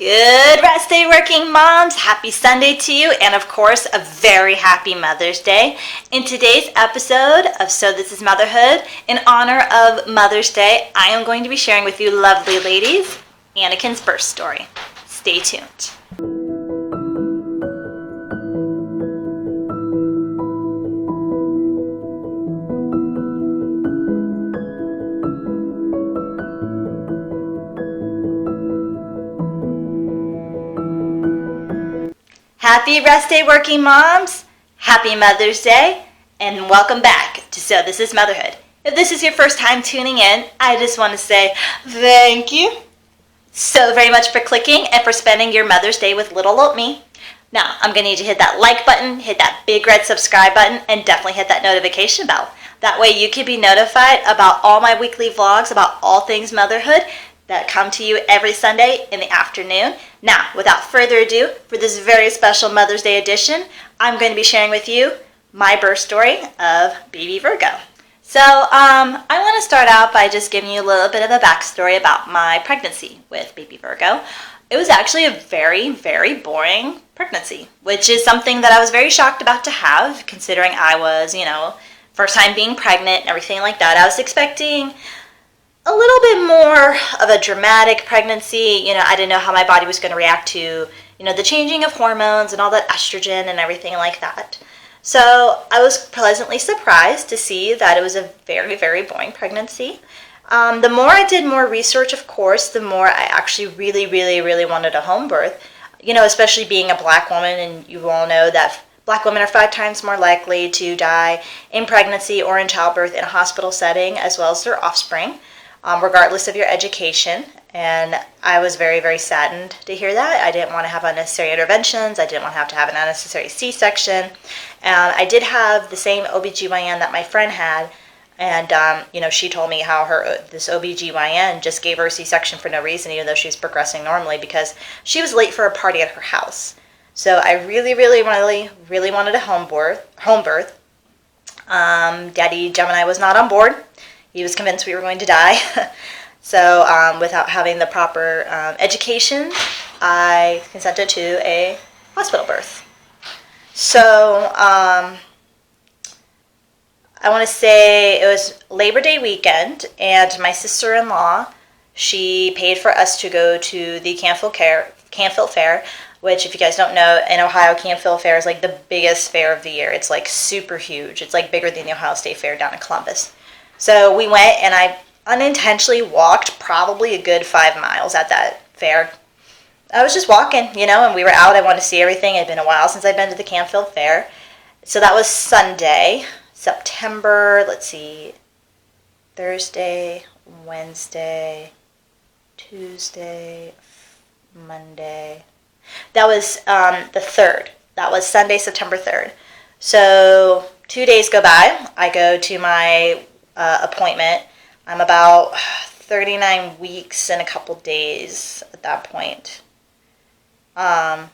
Good rest day, working moms. Happy Sunday to you, and of course, a very happy Mother's Day. In today's episode of So This Is Motherhood, in honor of Mother's Day, I am going to be sharing with you lovely ladies Anakin's birth story. Stay tuned. Happy rest day, working moms. Happy Mother's Day, and welcome back to So This Is Motherhood. If this is your first time tuning in, I just want to say thank you so very much for clicking and for spending your Mother's Day with little old me. Now, I'm going to need you to hit that like button, hit that big red subscribe button, and definitely hit that notification bell. That way you can be notified about all my weekly vlogs about all things motherhood that come to you every Sunday in the afternoon. Now, without further ado, for this very special Mother's Day edition, I'm going to be sharing with you my birth story of baby Virgo. So, I want to start out by just giving you a little bit of a backstory about my pregnancy with baby Virgo. It was actually a very, very boring pregnancy, which is something that I was very shocked about to have, considering I was, first time being pregnant and everything like that. I was expecting a little bit more of a dramatic pregnancy. I didn't know how my body was going to react to, the changing of hormones and all that estrogen and everything like that. So I was pleasantly surprised to see that it was a very, very boring pregnancy. The more I did more research, of course, the more I actually really, really, really wanted a home birth. Especially being a black woman, and you all know that Black women are 5 times more likely to die in pregnancy or in childbirth in a hospital setting, as well as their offspring, regardless of your education. And I was very, very saddened to hear that. I didn't want to have unnecessary interventions. I didn't want to have an unnecessary C-section. And I did have the same OBGYN that my friend had. And, she told me how this OBGYN just gave her a C-section for no reason, even though she was progressing normally, because she was late for a party at her house. So I really, really, really, really wanted a home birth. Daddy Gemini was not on board. He was convinced we were going to die. So without having the proper education, I consented to a hospital birth. So I want to say it was Labor Day weekend, and my sister-in-law, she paid for us to go to the Canfield Fair, which, if you guys don't know, in Ohio, Canfield Fair is like the biggest fair of the year. It's like super huge. It's like bigger than the Ohio State Fair down in Columbus. So we went, and I unintentionally walked probably a good 5 miles at that fair. I was just walking, and we were out. I wanted to see everything. It had been a while since I'd been to the Canfield Fair. So that was Sunday, September, Thursday, Wednesday, Tuesday, Monday. That was the 3rd. That was Sunday, September 3rd. So 2 days go by. I go to my appointment. I'm about 39 weeks and a couple days at that point. And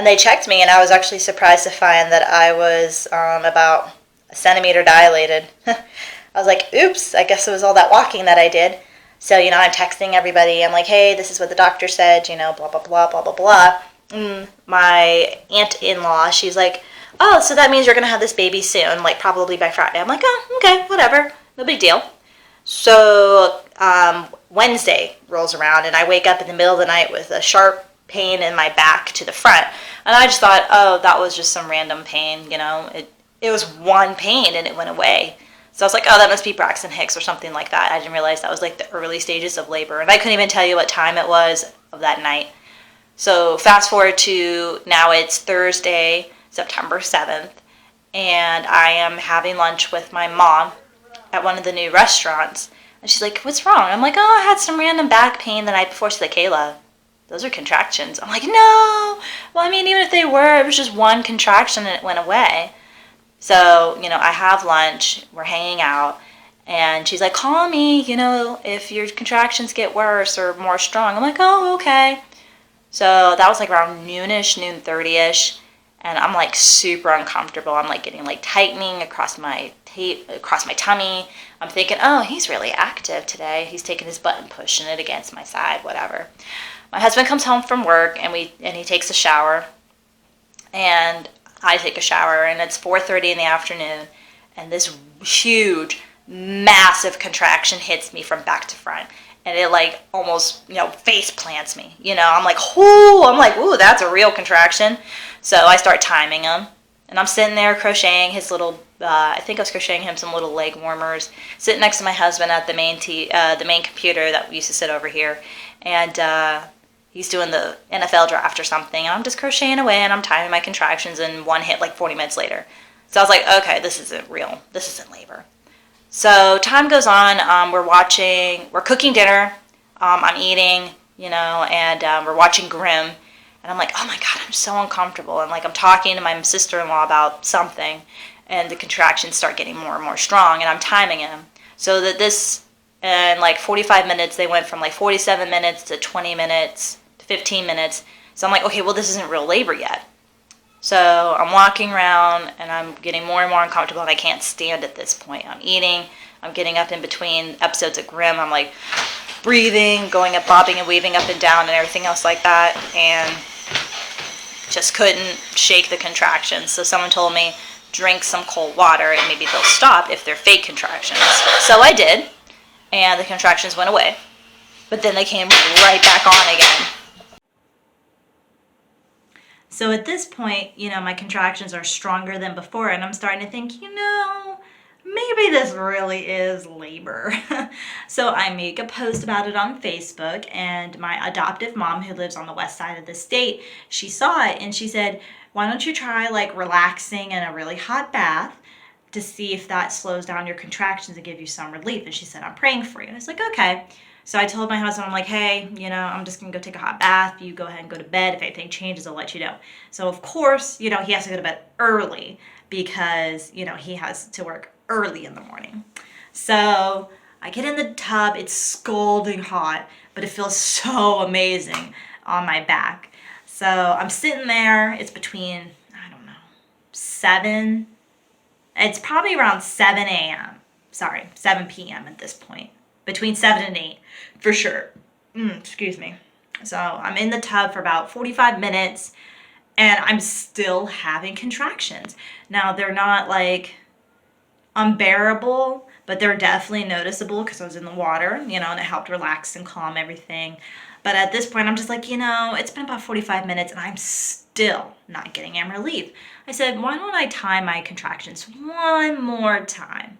they checked me, and I was actually surprised to find that I was about a centimeter dilated. I was like, oops, I guess it was all that walking that I did. So, I'm texting everybody. I'm like, hey, this is what the doctor said, blah, blah, blah, blah, blah, blah. My aunt-in-law, she's like, oh, so that means you're going to have this baby soon, probably by Friday. I'm like, oh, okay, whatever, no big deal. So Wednesday rolls around, and I wake up in the middle of the night with a sharp pain in my back to the front. And I just thought, oh, that was just some random pain, It was one pain, and it went away. So I was like, oh, that must be Braxton Hicks or something like that. I didn't realize that was the early stages of labor. And I couldn't even tell you what time it was of that night. So fast forward to now, it's Thursday, September 7th, and I am having lunch with my mom at one of the new restaurants. And she's like, what's wrong? I'm like, oh, I had some random back pain the night before. She's like, Kayla, those are contractions. I'm like, no. Well, even if they were, it was just one contraction and it went away. So, I have lunch, we're hanging out, and she's like, call me, if your contractions get worse or more strong. I'm like, oh, okay. So that was around noonish, 30ish, and I'm super uncomfortable. I'm getting tightening across my tummy. I'm thinking, oh, he's really active today. He's taking his butt and pushing it against my side, whatever. My husband comes home from work and he takes a shower, and I take a shower, and it's 4:30 in the afternoon, and this huge, massive contraction hits me from back to front, and it like almost face plants me. I'm like, ooh, that's a real contraction. So I start timing them, and I'm sitting there crocheting his little. I think I was crocheting him some little leg warmers, sitting next to my husband at the main computer that we used to sit over here, and he's doing the NFL draft or something, and I'm just crocheting away, and I'm timing my contractions, and one hit like 40 minutes later. So I was like, okay, this isn't real. This isn't labor. So time goes on. We're cooking dinner. I'm eating, and we're watching Grimm. And I'm like, oh my God, I'm so uncomfortable. And like, I'm talking to my sister-in-law about something, and the contractions start getting more and more strong, and I'm timing them. So that in like 45 minutes, they went from like 47 minutes to 20 minutes to 15 minutes. So I'm like, okay, well, this isn't real labor yet. So I'm walking around, and I'm getting more and more uncomfortable, and I can't stand at this point. I'm eating. I'm getting up in between episodes of Grimm. I'm like breathing, going up, bobbing and weaving up and down and everything else like that, and just couldn't shake the contractions. So someone told me, drink some cold water and maybe they'll stop if they're fake contractions. So I did, and the contractions went away. But then they came right back on again. So at this point, my contractions are stronger than before, and I'm starting to think, maybe this really is labor. So I make a post about it on Facebook, and my adoptive mom, who lives on the west side of the state, she saw it, and she said, why don't you try like relaxing in a really hot bath to see if that slows down your contractions and give you some relief. And she said, I'm praying for you. And I was like, okay. So I told my husband, I'm like, hey, I'm just going to go take a hot bath. You go ahead and go to bed. If anything changes, I'll let you know. So of course, he has to go to bed early because, he has to work early in the morning. So I get in the tub. It's scalding hot, but it feels so amazing on my back. So I'm sitting there. It's between, it's probably around 7 a.m. Sorry, 7 p.m. at this point. Between 7 and 8, for sure. Excuse me. So I'm in the tub for about 45 minutes, and I'm still having contractions. Now, they're not like unbearable, but they're definitely noticeable because I was in the water, and it helped relax and calm everything. But at this point, I'm just like, it's been about 45 minutes, and I'm still not getting any relief. I said, why don't I time my contractions one more time?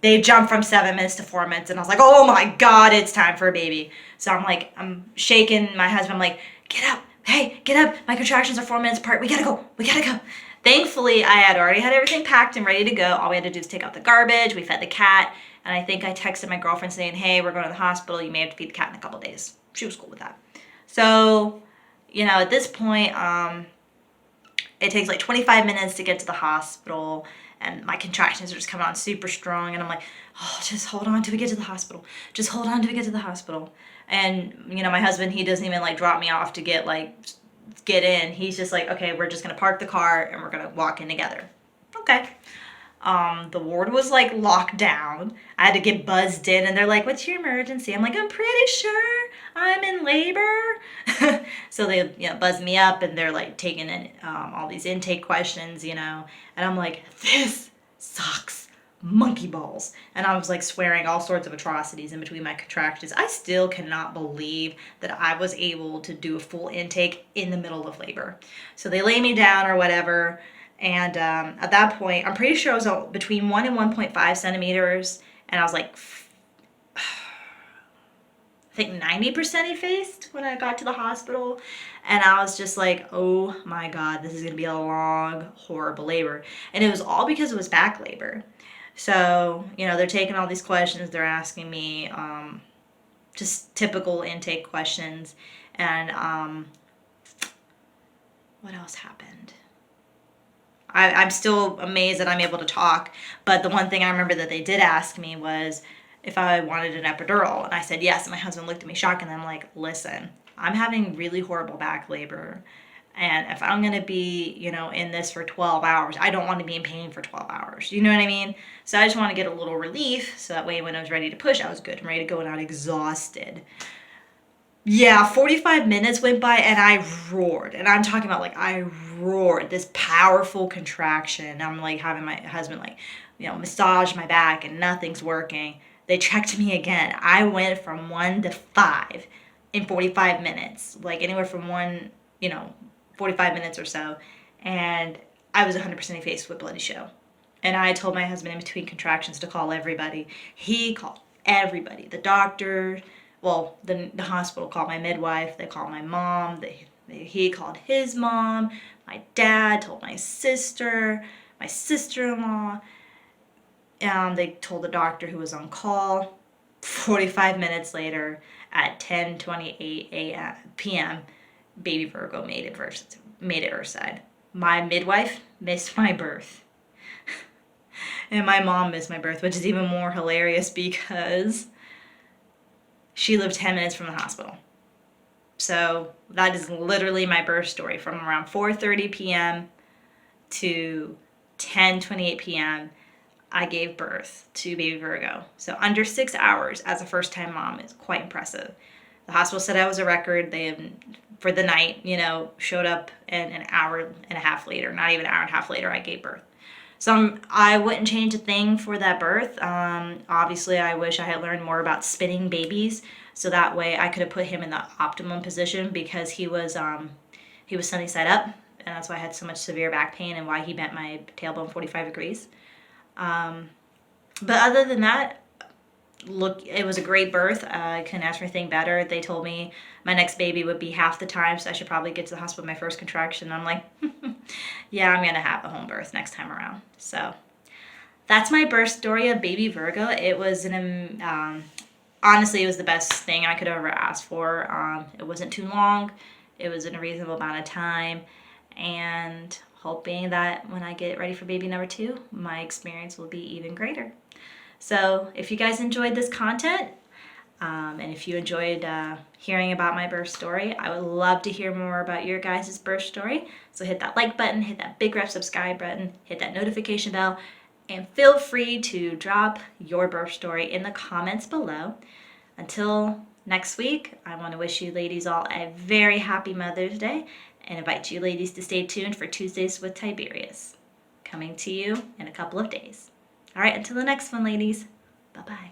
They jumped from 7 minutes to 4 minutes, and I was like, oh my God, it's time for a baby. So I'm shaking my husband. I'm like, get up. Hey, get up. My contractions are 4 minutes apart. We gotta go. Thankfully, I had already had everything packed and ready to go. All we had to do is take out the garbage. We fed the cat. And I think I texted my girlfriend saying, hey, we're going to the hospital. You may have to feed the cat in a couple days. She was cool with that. So, at this point, it takes like 25 minutes to get to the hospital. And my contractions are just coming on super strong. And I'm like, oh, just hold on till we get to the hospital. And, my husband, he doesn't even like drop me off to get in. He's just like, okay, we're just going to park the car and we're going to walk in together. Okay. The ward was like locked down. I had to get buzzed in, and they're like, what's your emergency? I'm like, I'm pretty sure I'm in labor. So they buzz me up, and they're like taking in all these intake questions, and I'm like, this sucks monkey balls. And I was like swearing all sorts of atrocities in between my contractions. I still cannot believe that I was able to do a full intake in the middle of labor. So they lay me down or whatever. And at that point, I'm pretty sure I was between 1 and 1.5 centimeters. And I was like, I think 90% effaced when I got to the hospital. And I was just like, oh my God, this is going to be a long, horrible labor. And it was all because it was back labor. So, they're taking all these questions. They're asking me just typical intake questions. And what else happened? I'm still amazed that I'm able to talk, but the one thing I remember that they did ask me was if I wanted an epidural, and I said yes, and my husband looked at me shocked, and I'm like, listen, I'm having really horrible back labor, and if I'm going to be, in this for 12 hours, I don't want to be in pain for 12 hours, you know what I mean? So I just want to get a little relief, so that way when I was ready to push, I was good and ready to go and not exhausted. Yeah, 45 minutes went by and I roared. And I'm talking about like I roared this powerful contraction. I'm like having my husband like, massage my back and nothing's working. They checked me again. I went from 1 to 5 in 45 minutes, like anywhere from 45 minutes or so. And I was 100% faced with bloody show. And I told my husband in between contractions to call everybody. He called everybody, the doctor, well, the hospital called my midwife, they called my mom, he called his mom, my dad told my sister-in-law, they told the doctor who was on call. 45 minutes later, at 10:28 p.m., baby Virgo made it Earthside. My midwife missed my birth. And my mom missed my birth, which is even more hilarious because she lived 10 minutes from the hospital. So that is literally my birth story from around 4:30 p.m. to 10:28 p.m. I gave birth to baby Virgo. So under 6 hours as a first-time mom is quite impressive. The hospital said I was a record. They, for the night, showed up, and an hour and a half later, not even an hour and a half later, I gave birth. So I wouldn't change a thing for that birth. Obviously, I wish I had learned more about spinning babies, so that way I could have put him in the optimum position because he was sunny side up, and that's why I had so much severe back pain and why he bent my tailbone 45 degrees. But other than that, look, it was a great birth. I couldn't ask for anything better. They told me my next baby would be half the time, so I should probably get to the hospital with my first contraction. I'm like, yeah, I'm gonna have a home birth next time around. So that's my birth story of baby Virgo. It was honestly, it was the best thing I could have ever asked for. It wasn't too long. It was in a reasonable amount of time, and hoping that when I get ready for baby number 2, my experience will be even greater. So if you guys enjoyed this content, and if you enjoyed hearing about my birth story, I would love to hear more about your guys' birth story. So hit that like button, hit that big red subscribe button, hit that notification bell, and feel free to drop your birth story in the comments below. Until next week, I want to wish you ladies all a very happy Mother's Day and invite you ladies to stay tuned for Tuesdays with Tiberius, coming to you in a couple of days. All right, until the next one, ladies. Bye-bye.